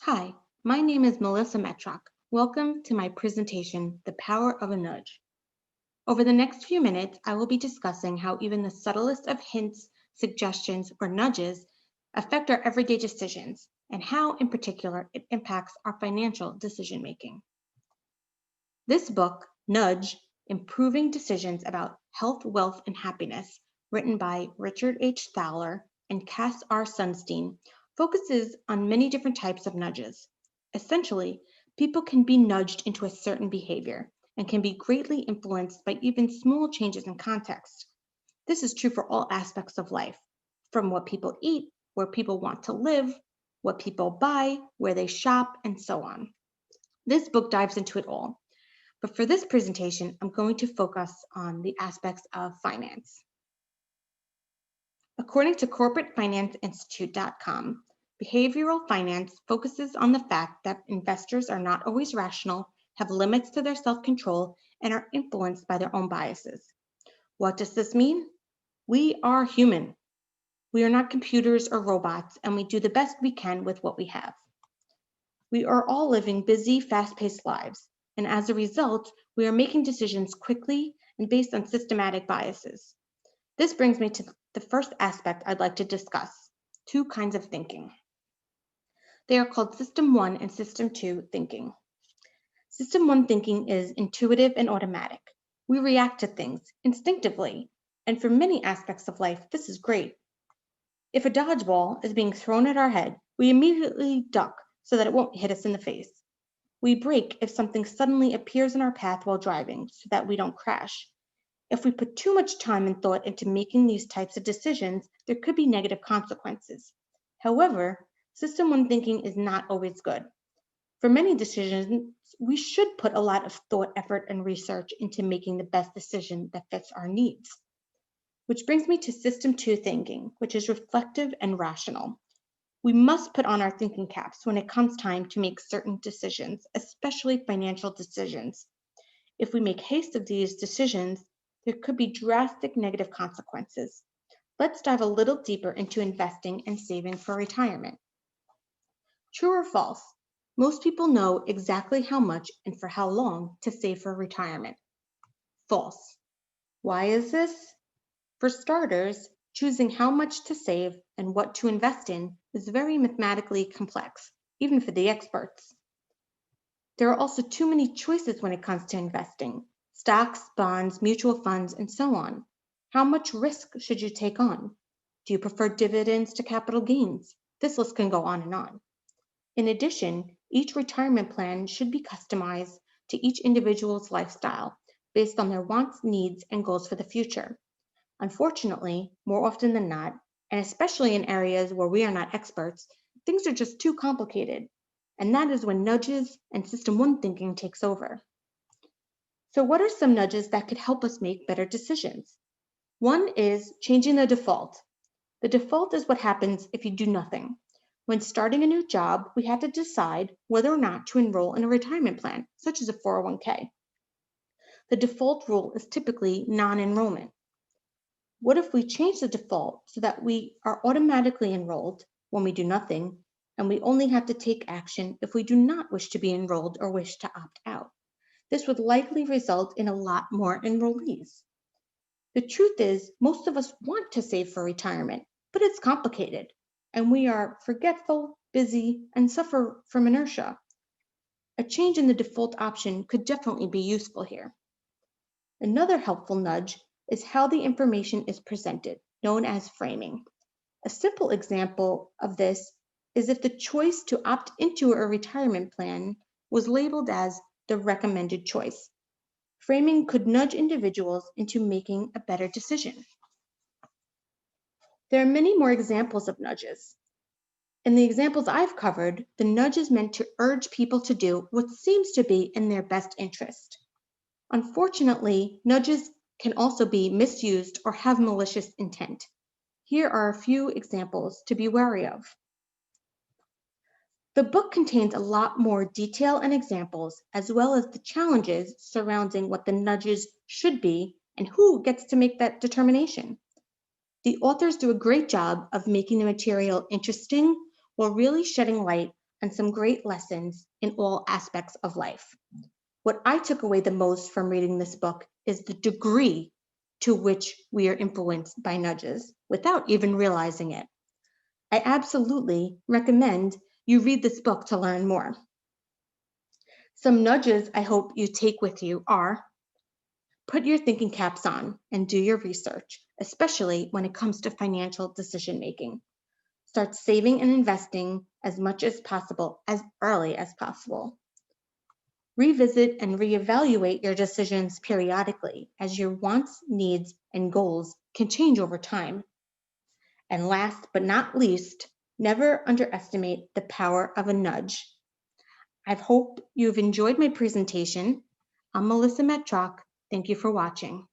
Hi, my name is Melissa Metrock. Welcome to my presentation, The Power of a Nudge. Over the next few minutes, I will be discussing how even the subtlest of hints, suggestions, or nudges affect our everyday decisions, and how, in particular, it impacts our financial decision making. This book, Nudge, Improving Decisions About Health, Wealth, and Happiness, written by Richard H. Thaler and Cass R. Sunstein, focuses on many different types of nudges. Essentially, people can be nudged into a certain behavior and can be greatly influenced by even small changes in context. This is true for all aspects of life, from what people eat, where people want to live, what people buy, where they shop, and so on. This book dives into it all. But for this presentation, I'm going to focus on the aspects of finance. According to corporatefinanceinstitute.com, behavioral finance focuses on the fact that investors are not always rational, have limits to their self-control, and are influenced by their own biases. What does this mean? We are human. We are not computers or robots, and we do the best we can with what we have. We are all living busy, fast-paced lives, and as a result, we are making decisions quickly and based on systematic biases. This brings me to the first aspect I'd like to discuss, two kinds of thinking. They are called System 1 and System 2 thinking. System 1 thinking is intuitive and automatic. We react to things instinctively, and for many aspects of life, this is great. If a dodgeball is being thrown at our head, we immediately duck so that it won't hit us in the face. We brake if something suddenly appears in our path while driving so that we don't crash. If we put too much time and thought into making these types of decisions, there could be negative consequences. However, System 1 thinking is not always good. For many decisions, we should put a lot of thought, effort, and research into making the best decision that fits our needs. Which brings me to System 2 thinking, which is reflective and rational. We must put on our thinking caps when it comes time to make certain decisions, especially financial decisions. If we make haste of these decisions, there could be drastic negative consequences. Let's dive a little deeper into investing and saving for retirement. True or false? Most people know exactly how much and for how long to save for retirement. False. Why is this? For starters, choosing how much to save and what to invest in is very mathematically complex, even for the experts. There are also too many choices when it comes to investing: stocks, bonds, mutual funds, and so on. How much risk should you take on? Do you prefer dividends to capital gains? This list can go on and on. In addition, each retirement plan should be customized to each individual's lifestyle based on their wants, needs, and goals for the future. Unfortunately, more often than not, and especially in areas where we are not experts, things are just too complicated. And that is when nudges and System 1 thinking takes over. So what are some nudges that could help us make better decisions? One is changing the default. The default is what happens if you do nothing. When starting a new job, we have to decide whether or not to enroll in a retirement plan, such as a 401k. The default rule is typically non-enrollment. What if we change the default so that we are automatically enrolled when we do nothing, and we only have to take action if we do not wish to be enrolled or wish to opt out? This would likely result in a lot more enrollees. The truth is, most of us want to save for retirement, but it's complicated, and we are forgetful, busy, and suffer from inertia. A change in the default option could definitely be useful here. Another helpful nudge is how the information is presented, known as framing. A simple example of this is if the choice to opt into a retirement plan was labeled as the recommended choice. Framing could nudge individuals into making a better decision. There are many more examples of nudges. In the examples I've covered, the nudge is meant to urge people to do what seems to be in their best interest. Unfortunately, nudges can also be misused or have malicious intent. Here are a few examples to be wary of. The book contains a lot more detail and examples, as well as the challenges surrounding what the nudges should be and who gets to make that determination. The authors do a great job of making the material interesting while really shedding light and some great lessons in all aspects of life. What I took away the most from reading this book is the degree to which we are influenced by nudges without even realizing it. I absolutely recommend you read this book to learn more. Some nudges I hope you take with you are: put your thinking caps on and do your research, especially when it comes to financial decision making. Start saving and investing as much as possible, as early as possible. Revisit and reevaluate your decisions periodically, as your wants, needs, and goals can change over time. And last but not least, never underestimate the power of a nudge. I hope you've enjoyed my presentation. I'm Melissa Metrock. Thank you for watching.